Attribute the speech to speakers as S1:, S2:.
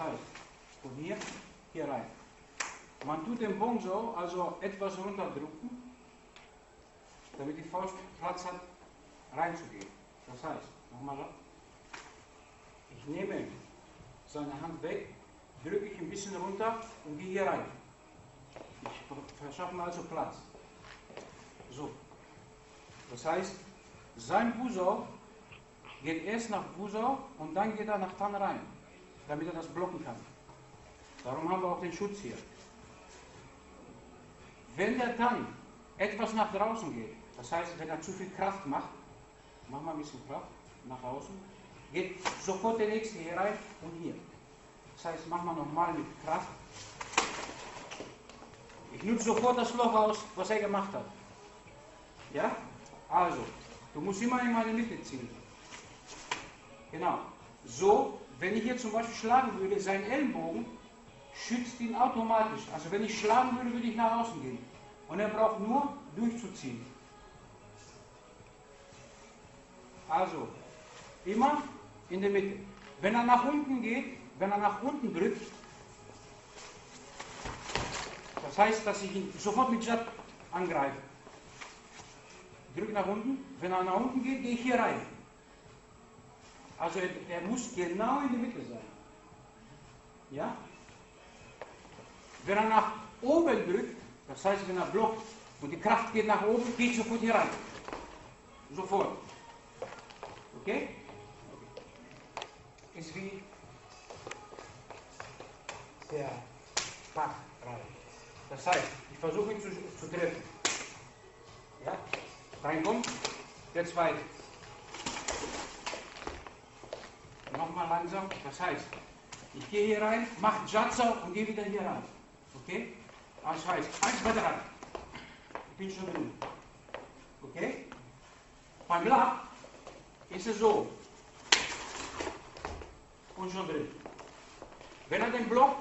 S1: heißt, von hier rein. Man tut den Bogen so, also etwas runterdrücken, damit die Faust Platz hat, reinzugehen. Das heißt, nochmal so. Ich nehme seine Hand weg, drücke ich ein bisschen runter und gehe hier rein. Ich verschaffe mir also Platz. So. Das heißt, sein Busau geht erst nach Busau und dann geht er nach Tann rein, damit er das blocken kann. Darum haben wir auch den Schutz hier. Wenn der Tann etwas nach draußen geht, das heißt, wenn er zu viel Kraft macht, machen wir ein bisschen Kraft nach außen, geht sofort der nächste hier rein und hier. Das heißt, machen wir nochmal mit Kraft. Ich nutze sofort das Loch aus, was er gemacht hat. Ja? Also, du musst immer in meine Mitte ziehen. Genau. So, wenn ich hier zum Beispiel schlagen würde, sein Ellenbogen schützt ihn automatisch. Also wenn ich schlagen würde, würde ich nach außen gehen. Und er braucht nur durchzuziehen. Also, immer in der Mitte. Wenn er nach unten geht, wenn er nach unten drückt, das heißt, dass ich ihn sofort mit Jab angreife. Drück nach unten. Wenn er nach unten geht, gehe ich hier rein. Also er muss genau in der Mitte sein. Ja? Wenn er nach oben drückt, das heißt, wenn er blockt und die Kraft geht nach oben, gehe ich sofort hier rein. Sofort. Okay? Ist wie der Pack rein. Das heißt, ich versuche ihn zu treffen. Ja? Reinkommt, der zweite. Nochmal langsam, das heißt, ich gehe hier rein, mache Jatsa und gehe wieder hier rein. Okay? Das heißt, 1, 2, 3. Ich bin schon drin. Okay? Beim Lach ist es so. Und schon drin. Wenn er den Block